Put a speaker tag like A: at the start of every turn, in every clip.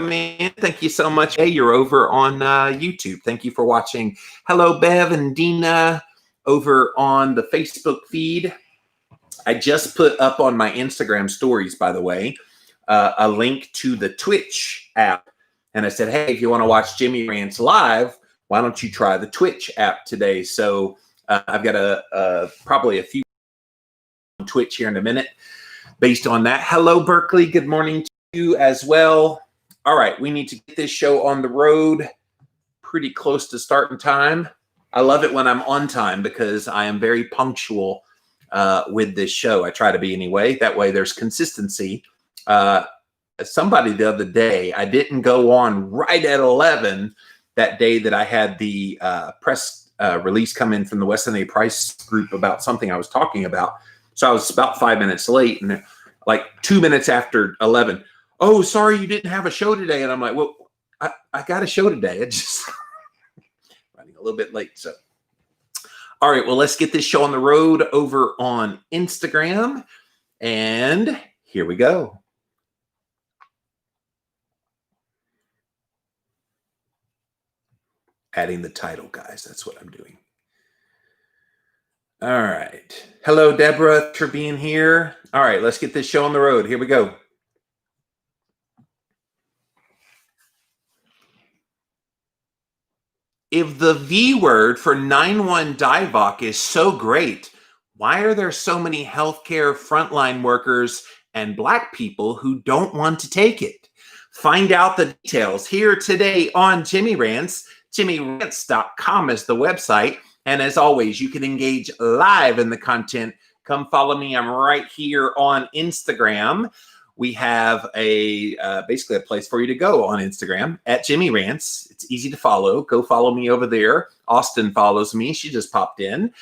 A: man. Thank you so much. Hey, you're over on YouTube. Thank you for watching. Hello, Bev and Dina over on the Facebook feed. I just put up on my Instagram stories, by the way, a link to the Twitch app. And I said, hey, if you want to watch Jimmy Rants live, why don't you try the Twitch app today? So I've got probably a few on Twitch here in a minute based on that. Hello, Berkeley. Good morning to you as well. All right, we need to get this show on the road pretty close to starting time. I love it when I'm on time because I am very punctual with this show. I try to be anyway. That way there's consistency. Somebody the other day, I didn't go on right at 11 that day that I had the press release come in from the Weston A. Price group about something I was talking about. So I was about 5 minutes late, and like 2 minutes after 11, oh, sorry, you didn't have a show today. And I'm like, well, I got a show today. It's just running a little bit late. So, all right, well, let's get this show on the road over on Instagram. And here we go. Adding the title, guys. That's what I'm doing. All right. Hello, Deborah, for being here. All right, let's get this show on the road. Here we go. If the V word for 9-1 DIVOC is so great, why are there so many healthcare frontline workers and Black people who don't want to take it? Find out the details here today on Jimmy Rants. JimmyRants.com is the website. And as always, you can engage live in the content. Come follow me. I'm right here on Instagram. We have basically a place for you to go on Instagram at Jimmy Rants. It's easy to follow. Go follow me over there. Austin follows me. She just popped in.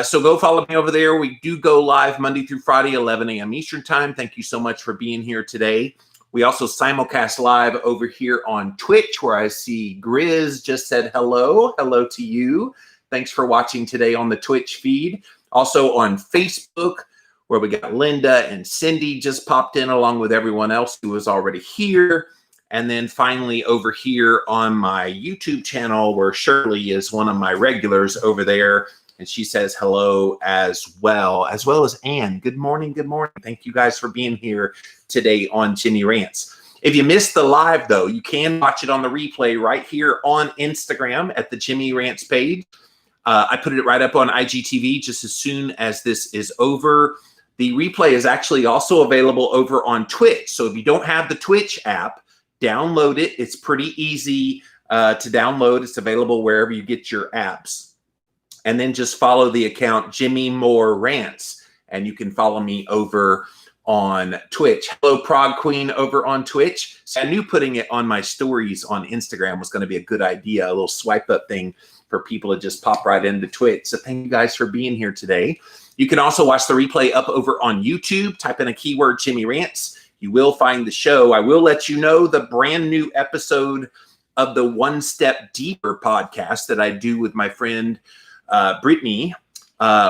A: So go follow me over there. We do go live Monday through Friday, 11 a.m. Eastern time. Thank you so much for being here today. We also simulcast live over here on Twitch, where I see Grizz just said hello. Hello to you. Thanks for watching today on the Twitch feed. Also on Facebook, where we got Linda and Cindy just popped in along with everyone else who was already here. And then finally over here on my YouTube channel, where Shirley is one of my regulars over there. And she says hello as well as Ann. Good morning. Good morning. Thank you guys for being here today on Jimmy Rants. If you missed the live, though, you can watch it on the replay right here on Instagram at the Jimmy Rants page. I put it right up on IGTV just as soon as this is over. The replay is actually also available over on Twitch. So if you don't have the Twitch app, download it. It's pretty easy to download. It's available wherever you get your apps. And then just follow the account Jimmy Moore Rants, and you can follow me over on Twitch. Hello, Prague Queen over on Twitch. So I knew putting it on my stories on Instagram was going to be a good idea, a little swipe up thing for people to just pop right into Twitch. So thank you guys for being here today. You can also watch the replay up over on YouTube. Type in a keyword, Jimmy Rants. You will find the show. I will let you know the brand new episode of the One Step Deeper podcast that I do with my friend Brittany.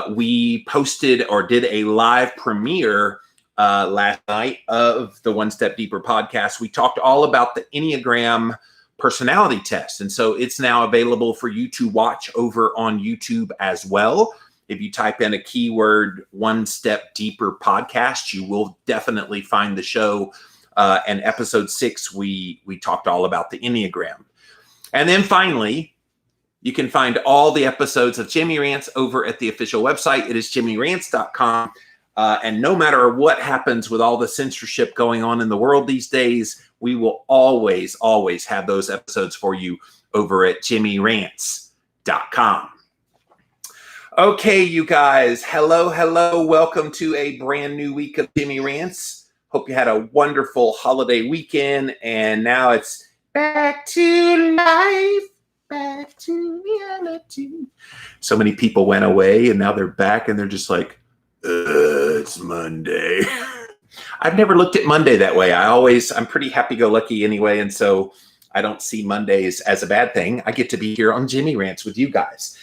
A: We posted or did a live premiere last night of the One Step Deeper podcast. We talked all about the Enneagram personality test. And so it's now available for you to watch over on YouTube as well. If you type in a keyword, One Step Deeper podcast, you will definitely find the show. And episode 6, we talked all about the Enneagram. And then finally, you can find all the episodes of Jimmy Rants over at the official website. It is JimmyRants.com. And no matter what happens with all the censorship going on in the world these days, we will always, always have those episodes for you over at JimmyRants.com. Okay, you guys. Hello, hello. Welcome to a brand new week of Jimmy Rants. Hope you had a wonderful holiday weekend. And now it's back to life. Back to reality. So many people went away and now they're back and they're just like, it's Monday. I've never looked at Monday that way. I'm pretty happy-go-lucky anyway, and so I don't see Mondays as a bad thing. I get to be here on Jimmy Rants with you guys.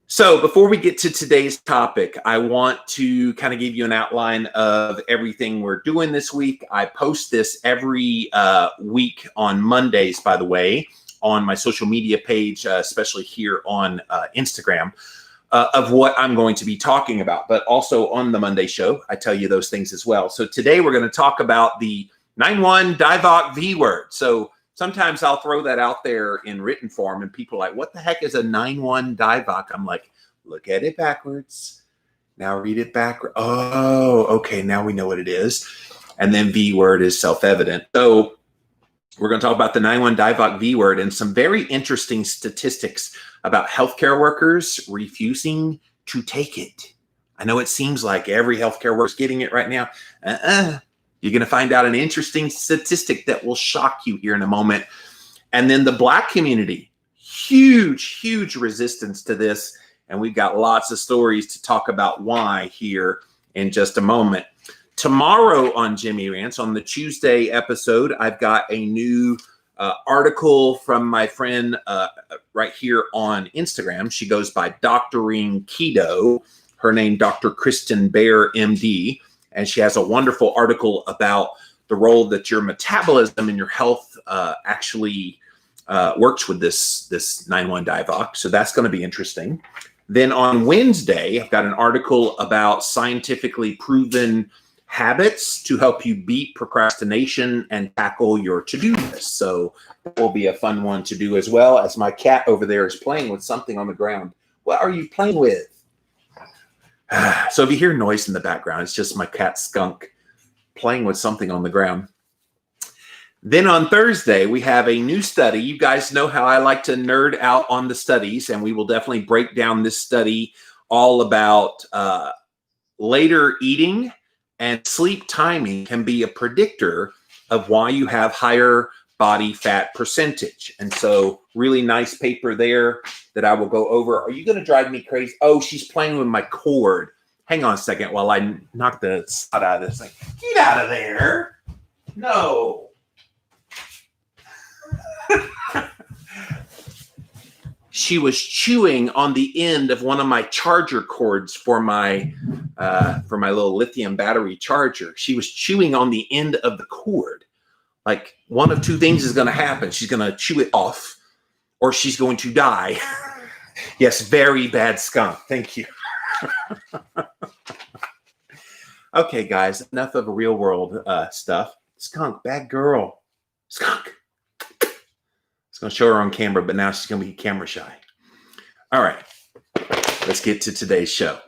A: So before we get to today's topic, I want to kind of give you an outline of everything we're doing this week. I post this every week on Mondays, by the way, on my social media page, especially here on Instagram, of what I'm going to be talking about. But also on the Monday show, I tell you those things as well. So today we're going to talk about the 9-1 DIVOC V word. So sometimes I'll throw that out there in written form and people are like, what the heck is a 9-1 DIVOC? I'm like, look at it backwards. Now read it backward. Oh, okay. Now we know what it is. And then V word is self-evident. So we're going to talk about the 9-1 DIVOC V word and some very interesting statistics about healthcare workers refusing to take it. I know it seems like every healthcare worker is getting it right now. You're going to find out an interesting statistic that will shock you here in a moment. And then the Black community, huge resistance to this. And we've got lots of stories to talk about why here in just a moment. Tomorrow on Jimmy Rants, on the Tuesday episode, I've got a new article from my friend right here on Instagram. She goes by Doctoring Keto. Her name, Dr. Kristen Bear, MD. And she has a wonderful article about the role that your metabolism and your health actually works with this 9-1 DIVOC. So that's going to be interesting. Then on Wednesday, I've got an article about scientifically proven habits to help you beat procrastination and tackle your to-do list. So that will be a fun one to do as well, as my cat over there is playing with something on the ground. What are you playing with? So if you hear noise in the background, it's just my cat Skunk playing with something on the ground. Then on Thursday, we have a new study. You guys know how I like to nerd out on the studies, and we will definitely break down this study all about later eating and sleep timing can be a predictor of why you have higher body fat percentage. And so really nice paper there that I will go over. Are you going to drive me crazy? Oh, she's playing with my cord. Hang on a second while I knock the snot out of this thing. Get out of there. No. She was chewing on the end of one of my charger cords for my little lithium battery charger. She was chewing on the end of the cord. Like one of two things is going to happen. She's going to chew it off or she's going to die. Yes, very bad skunk. Thank you. Okay, guys, enough of real world stuff. Skunk, bad girl. Skunk. I was going to show her on camera, but now she's going to be camera shy. All right, let's get to today's show.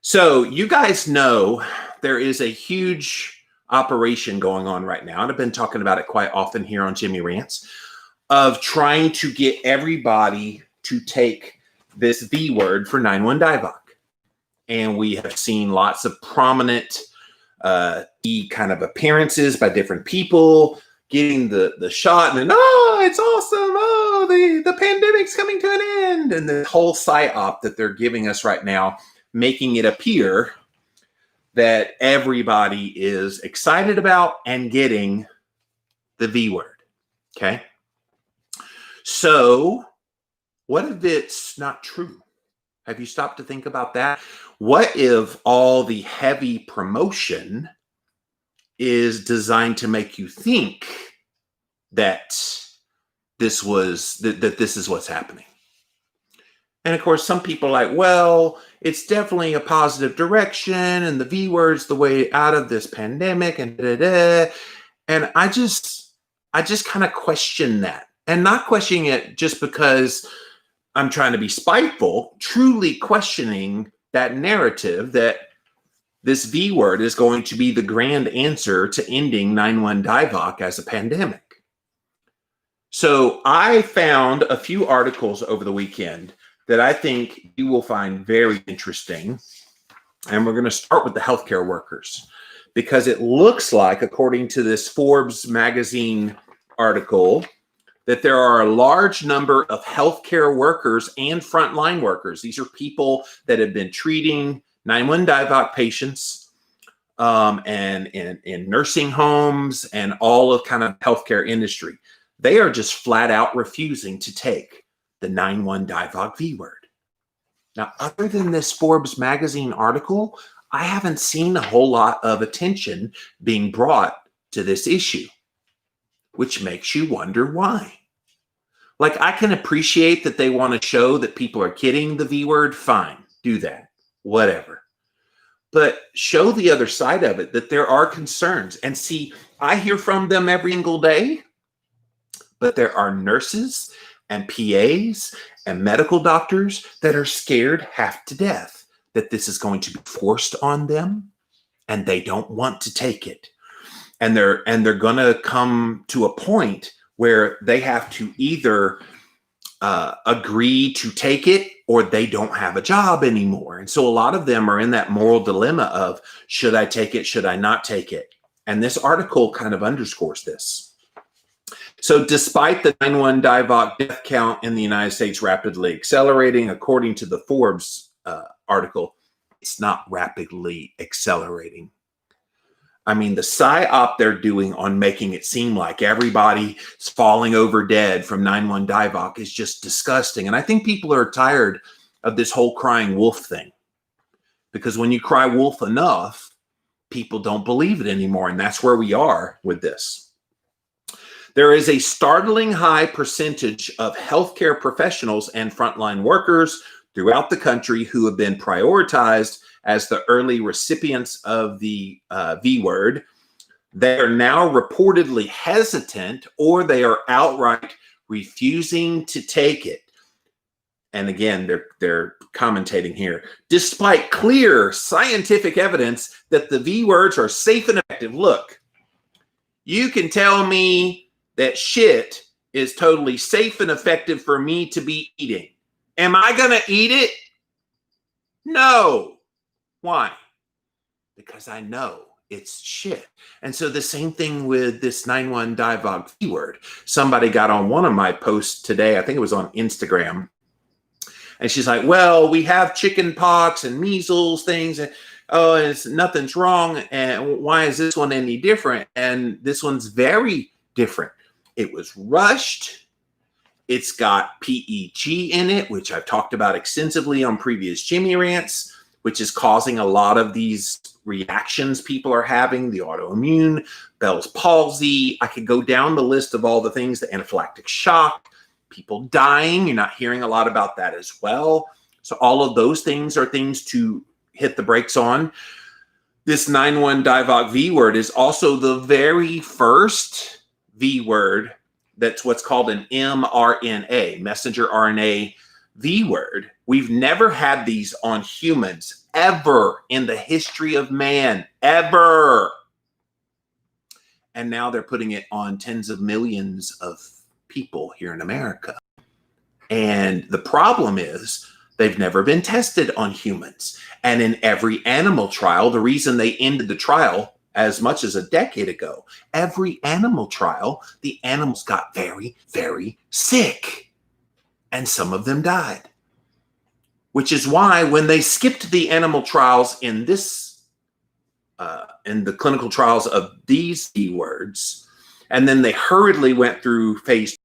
A: So you guys know there is a huge operation going on right now, and I've been talking about it quite often here on Jimmy Rants, of trying to get everybody to take this V word for 9-1 DIVOC. And we have seen lots of prominent kind of appearances by different people getting the shot, and then, oh, it's awesome. Oh, the pandemic's coming to an end. And the whole psyop that they're giving us right now, making it appear that everybody is excited about and getting the V word. Okay. So what if it's not true? Have you stopped to think about that? What if all the heavy promotion is designed to make you think that this is what's happening? And of course, some people are like, well, it's definitely a positive direction, and the V word's the way out of this pandemic, and And I just kind of question that, and not questioning it just because I'm trying to be spiteful, truly questioning that narrative that this V word is going to be the grand answer to ending 9-1 DIVOC as a pandemic. So I found a few articles over the weekend that I think you will find very interesting. And we're going to start with the healthcare workers, because it looks like, according to this Forbes magazine article, that there are a large number of healthcare workers and frontline workers. These are people that have been treating 9-1 DIVOC patients and in nursing homes and all of kind of healthcare industry. They are just flat out refusing to take the 9-1-DIVOC V word. Now, other than this Forbes magazine article, I haven't seen a whole lot of attention being brought to this issue, which makes you wonder why. Like, I can appreciate that they want to show that people are kidding the V word. Fine, do that, whatever. But show the other side of it, that there are concerns. And see, I hear from them every single day, but there are nurses and PAs and medical doctors that are scared half to death that this is going to be forced on them, and they don't want to take it. And they're going to come to a point where they have to either agree to take it, or they don't have a job anymore. And so a lot of them are in that moral dilemma of, should I take it? Should I not take it? And this article kind of underscores this. So despite the 9-1-DIVOC death count in the United States rapidly accelerating, according to the Forbes article, it's not rapidly accelerating. I mean, the psyop they're doing on making it seem like everybody's falling over dead from 9-1-DIVOC is just disgusting. And I think people are tired of this whole crying wolf thing, because when you cry wolf enough, people don't believe it anymore. And that's where we are with this. There is a startling high percentage of healthcare professionals and frontline workers throughout the country who have been prioritized as the early recipients of the V word. They are now reportedly hesitant, or they are outright refusing to take it. And again, they're commentating here. Despite clear scientific evidence that the V words are safe and effective. Look, you can tell me that shit is totally safe and effective for me to be eating. Am I going to eat it? No. Why? Because I know it's shit. And so the same thing with this 9-1-DIVOC V word. Somebody got on one of my posts today, I think it was on Instagram, and she's like, well, we have chicken pox and measles things, and nothing's wrong, and why is this one any different? And this one's very different. It was rushed. It's got PEG in it, which I've talked about extensively on previous Jimmy rants, which is causing a lot of these reactions people are having, the autoimmune, Bell's palsy. I could go down the list of all the things, the anaphylactic shock, people dying. You're not hearing a lot about that as well. So all of those things are things to hit the brakes on. This 9-1-DIVOC V word is also the very first V word that's what's called an mRNA, messenger RNA V word. We've never had these on humans ever in the history of man, ever. And now they're putting it on tens of millions of people here in America. And the problem is they've never been tested on humans. And in every animal trial, the reason they ended the trial as much as a decade ago, every animal trial, the animals got very, very sick. And some of them died. Which is why when they skipped the animal trials in this, in the clinical trials of these V words, and then they hurriedly went through phase 2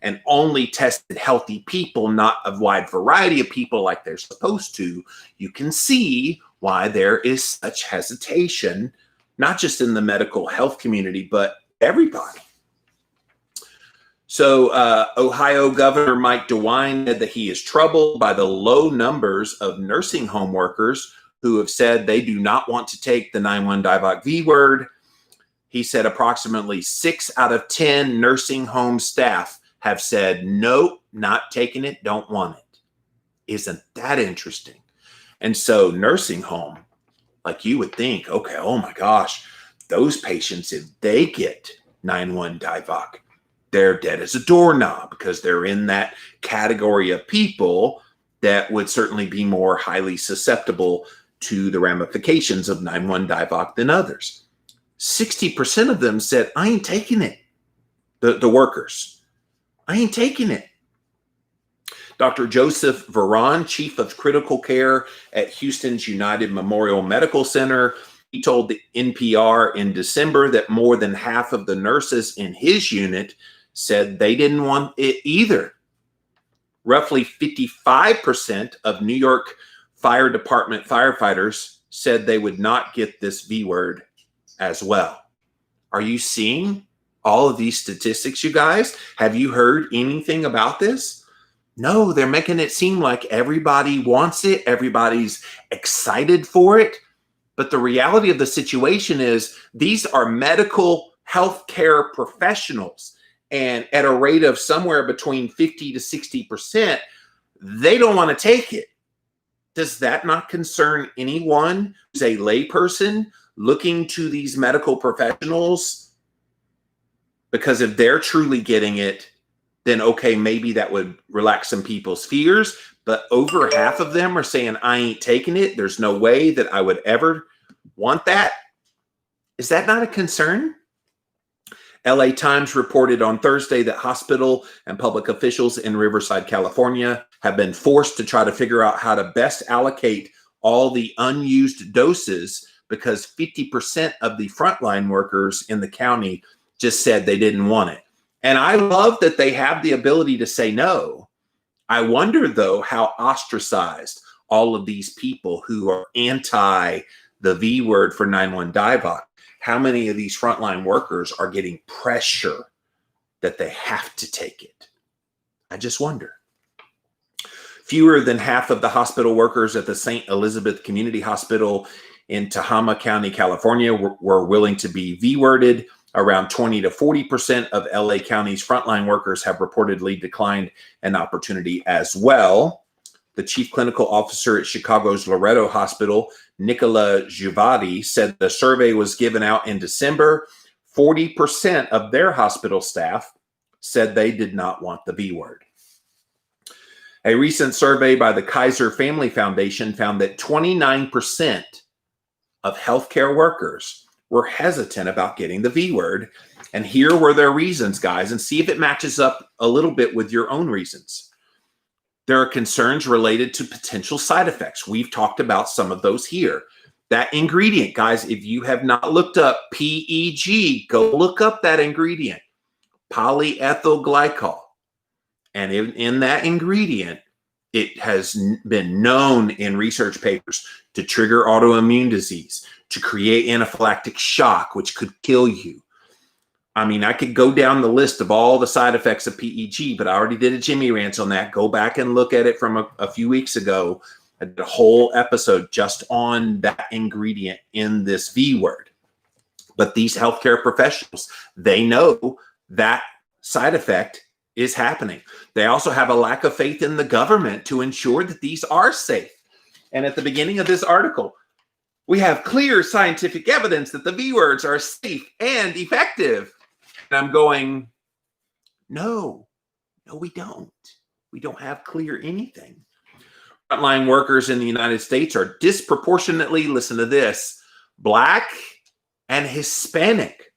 A: and only tested healthy people, not a wide variety of people like they're supposed to, you can see why there is such hesitation, not just in the medical health community, but everybody. So Ohio Governor Mike DeWine said that he is troubled by the low numbers of nursing home workers who have said they do not want to take the 9-1-DIVOC V word. He said approximately 6 out of 10 nursing home staff have said, nope, not taking it, don't want it. Isn't that interesting? And so nursing home, like you would think, okay, oh my gosh, those patients, if they get 9-1-DIVOC, they're dead as a doorknob, because they're in that category of people that would certainly be more highly susceptible to the ramifications of 9-1-DIVOC than others. 60% of them said, I ain't taking it. The workers, I ain't taking it. Dr. Joseph Veron, chief of critical care at Houston's United Memorial Medical Center, he told the NPR in December that more than half of the nurses in his unit said they didn't want it either. Roughly 55% of New York Fire Department firefighters said they would not get this V word as well. Are you seeing all of these statistics, you guys? Have you heard anything about this? No, they're making it seem like everybody wants it, everybody's excited for it. But the reality of the situation is these are medical healthcare professionals. And at a rate of somewhere between 50 to 60%, they don't want to take it. Does that not concern anyone who's a layperson looking to these medical professionals? Because if they're truly getting it, then okay, maybe that would relax some people's fears. But over half of them are saying, I ain't taking it. There's no way that I would ever want that. Is that not a concern? LA Times reported on Thursday that hospital and public officials in Riverside, California, have been forced to try to figure out how to best allocate all the unused doses because 50% of the frontline workers in the county just said they didn't want it. And I love that they have the ability to say no. I wonder, though, how ostracized all of these people who are anti the V word for 9/1 DIVOC, how many of these frontline workers are getting pressure that they have to take it? I just wonder. Fewer than half of the hospital workers at the St. Elizabeth Community Hospital in Tehama County, California, were willing to be V-worded. Around 20 to 40% of LA County's frontline workers have reportedly declined an opportunity as well. The chief clinical officer at Chicago's Loretto Hospital, Nicola Giuvati, said the survey was given out in December. 40% of their hospital staff said they did not want the V word. A recent survey by the Kaiser Family Foundation found that 29% of healthcare workers were hesitant about getting the V word. And here were their reasons, guys, and see if it matches up a little bit with your own reasons. There are concerns related to potential side effects. We've talked about some of those here. That ingredient, guys, if you have not looked up PEG, go look up that ingredient, polyethyl glycol. And in that ingredient, it has been known in research papers to trigger autoimmune disease, to create anaphylactic shock, which could kill you. I mean, I could go down the list of all the side effects of PEG, but I already did a Jimmy Rants on that. Go back and look at it from a few weeks ago. I did a whole episode just on that ingredient in this V word. But these healthcare professionals, they know that side effect is happening. They also have a lack of faith in the government to ensure that these are safe. And at the beginning of this article, we have clear scientific evidence that the V words are safe and effective. And I'm going, no, we don't. We don't have clear anything. Frontline workers in the United States are disproportionately, listen to this, Black and Hispanic.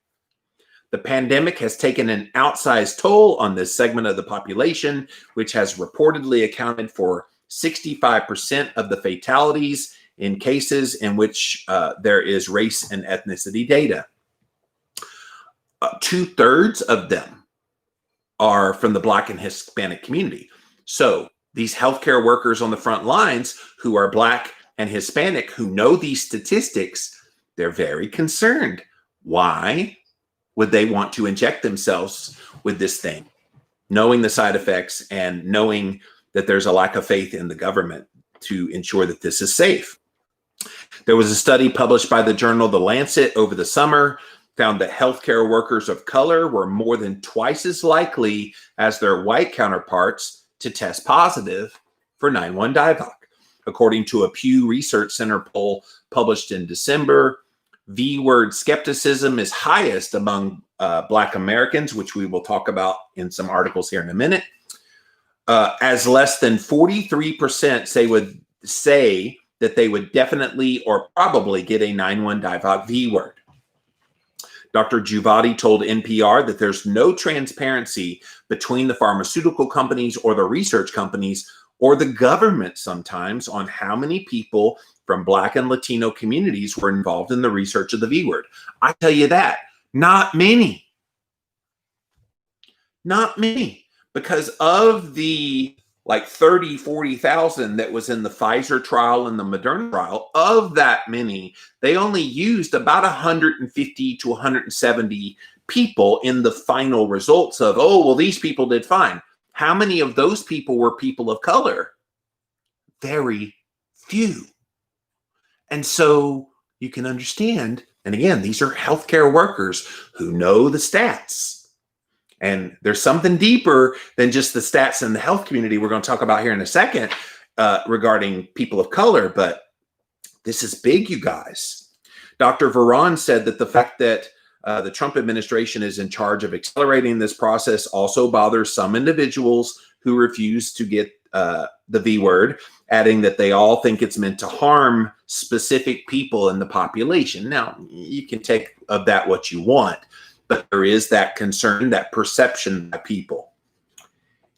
A: The pandemic has taken an outsized toll on this segment of the population, which has reportedly accounted for 65% of the fatalities in cases in which there is race and ethnicity data. 2/3 of them are from the Black and Hispanic community. So these healthcare workers on the front lines who are Black and Hispanic, who know these statistics, they're very concerned. Why would they want to inject themselves with this thing, knowing the side effects and knowing that there's a lack of faith in the government to ensure that this is safe? There was a study published by the journal The Lancet over the summer, found that healthcare workers of color were more than twice as likely as their white counterparts to test positive for 9/1 DIVOC. According to a Pew Research Center poll published in December, V-word skepticism is highest among Black Americans, which we will talk about in some articles here in a minute, as less than 43% say that they would definitely or probably get a 9/1 DIVOC V-word. Dr. Giuvati told NPR that there's no transparency between the pharmaceutical companies or the research companies or the government sometimes on how many people from Black and Latino communities were involved in the research of the V word. I tell you that, not many. Not many, because of the like 30, 40,000 that was in the Pfizer trial and the Moderna trial. Of that many, they only used about 150 to 170 people in the final results of, oh, well, these people did fine. How many of those people were people of color? Very few. And so you can understand, and again, these are healthcare workers who know the stats. And there's something deeper than just the stats in the health community we're going to talk about here in a second regarding people of color, but this is big, you guys. Dr. Varan said that the fact that the Trump administration is in charge of accelerating this process also bothers some individuals who refuse to get the V word, adding that they all think it's meant to harm specific people in the population. Now, you can take of that what you want, but there is that concern, that perception by people.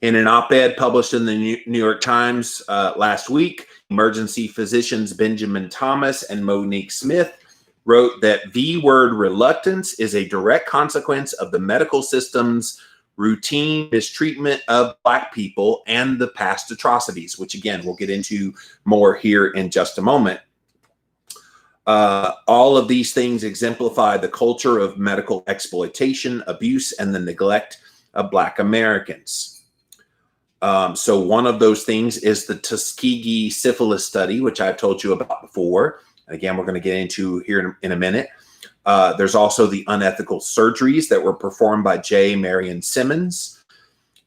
A: In an op-ed published in the New York Times last week, emergency physicians Benjamin Thomas and Monique Smith wrote that V-word reluctance is a direct consequence of the medical system's routine mistreatment of Black people and the past atrocities, which again, we'll get into more here in just a moment. All of these things exemplify the culture of medical exploitation, abuse, and the neglect of Black Americans. So one of those things is the Tuskegee syphilis study, which I've told you about before. Again, we're going to get into here in a minute. There's also the unethical surgeries that were performed by J. Marion Simmons.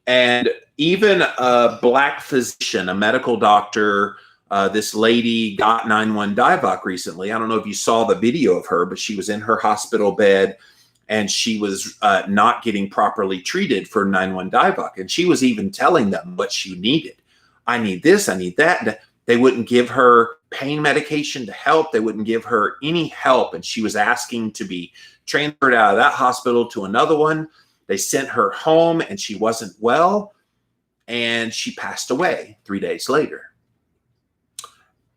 A: And even a Black physician, a medical doctor, this lady got 9-1 DIVOC recently. I don't know if you saw the video of her, but she was in her hospital bed and she was not getting properly treated for 9-1 DIVOC. And she was even telling them what she needed. I need this, I need that. They wouldn't give her pain medication to help. They wouldn't give her any help. And she was asking to be transferred out of that hospital to another one. They sent her home and she wasn't well. And she passed away 3 days later.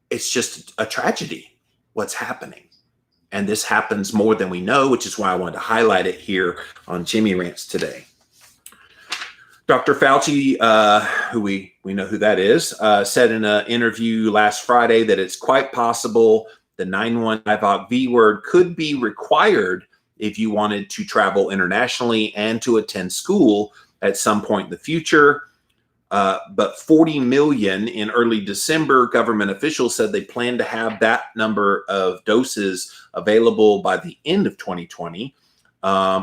A: It's just a tragedy what's happening. And this happens more than we know, which is why I wanted to highlight it here on Jimmy Rants today. Dr. Fauci, who we know who that is, said in an interview last Friday that it's quite possible the 9-1 DIVOC V word could be required if you wanted to travel internationally and to attend school at some point in the future. But 40 million in early December, government officials said they plan to have that number of doses available by the end of 2020.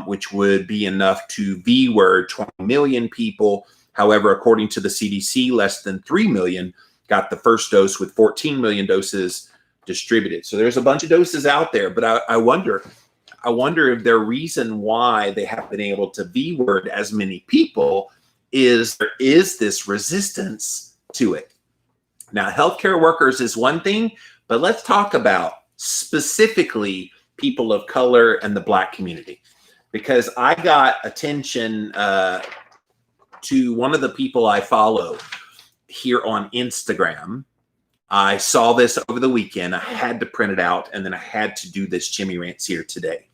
A: Which would be enough to V-word 20 million people. However, according to the CDC, less than 3 million got the first dose with 14 million doses distributed. So there's a bunch of doses out there, but I wonder if the reason why they haven't been able to V-word as many people is there is this resistance to it. Now, healthcare workers is one thing, but let's talk about specifically people of color and the Black community, because I got attention to one of the people I follow here on Instagram. I saw this over the weekend. I had to print it out, and then I had to do this Jimmy Rants here today.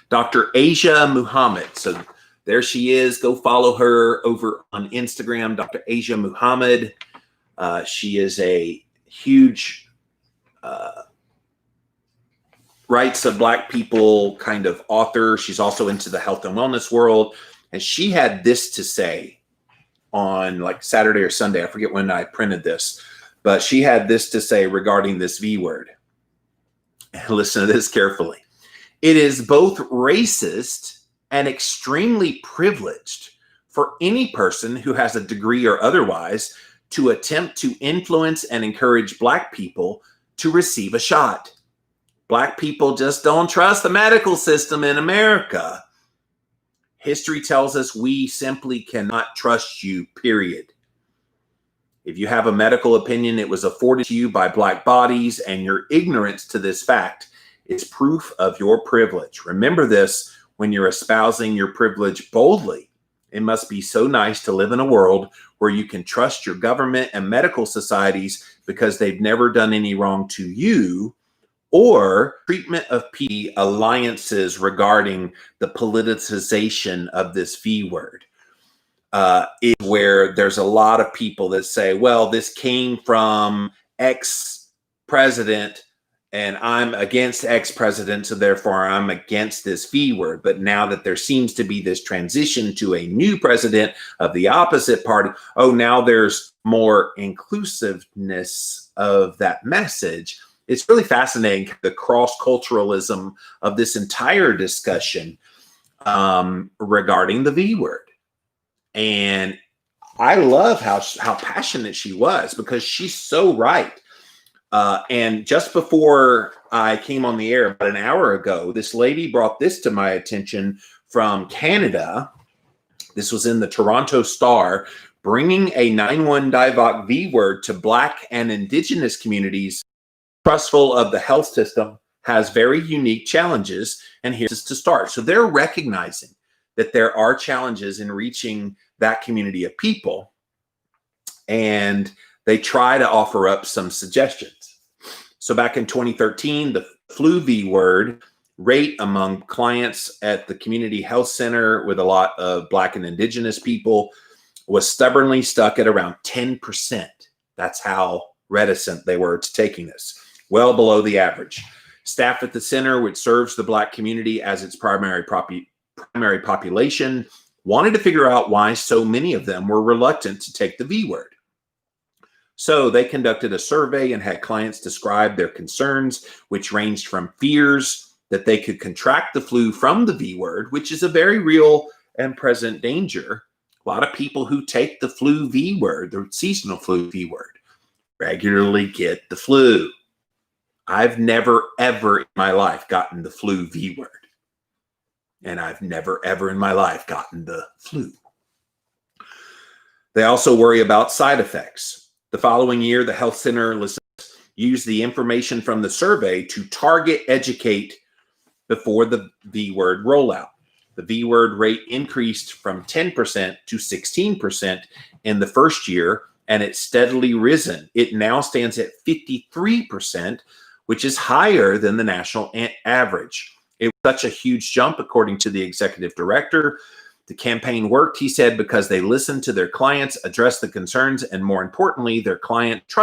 A: Dr. Asia Muhammad. So there she is. Go follow her over on Instagram, Dr. Asia Muhammad. She is a huge rights of Black people kind of author. She's also into the health and wellness world. And she had this to say on like Saturday or Sunday. I forget when I printed this, but she had this to say regarding this V word. And listen to this carefully. It is both racist and extremely privileged for any person who has a degree or otherwise to attempt to influence and encourage Black people to receive a shot. Black people just don't trust the medical system in America. History tells us we simply cannot trust you, period. If you have a medical opinion, it was afforded to you by Black bodies, and your ignorance to this fact is proof of your privilege. Remember this when you're espousing your privilege boldly. It must be so nice to live in a world where you can trust your government and medical societies because they've never done any wrong to you, or treatment of PD alliances regarding the politicization of this V word. is where there's a lot of people that say, well, this came from X president and I'm against X president, so therefore I'm against this V word. But now that there seems to be this transition to a new president of the opposite party, oh, now there's more inclusiveness of that message. It's really fascinating, the cross-culturalism of this entire discussion regarding the V word. And I love how passionate she was, because she's so right. And just before I came on the air about an hour ago, this lady brought this to my attention from Canada. This was in the Toronto Star, bringing a 9-1 DIVOC V word to Black and Indigenous communities trustful of the health system has very unique challenges. And here's to start. So they're recognizing that there are challenges in reaching that community of people, and they try to offer up some suggestions. So back in 2013, the flu V word rate among clients at the community health center with a lot of Black and Indigenous people was stubbornly stuck at around 10%. That's how reticent they were to taking this, well below the average. Staff at the center, which serves the Black community as its primary population, wanted to figure out why so many of them were reluctant to take the V word. So they conducted a survey and had clients describe their concerns, which ranged from fears that they could contract the flu from the V word, which is a very real and present danger. A lot of people who take the flu V word, the seasonal flu V word, regularly get the flu. I've never, ever in my life gotten the flu V word. And I've never, ever in my life gotten the flu. They also worry about side effects. The following year, the health center used the information from the survey to target educate before the V word rollout. The V word rate increased from 10% to 16% in the first year, and it's steadily risen. It now stands at 53%, which is higher than the national average. It was such a huge jump, according to the executive director. The campaign worked, he said, because they listened to their clients, addressed the concerns, and more importantly, their client trust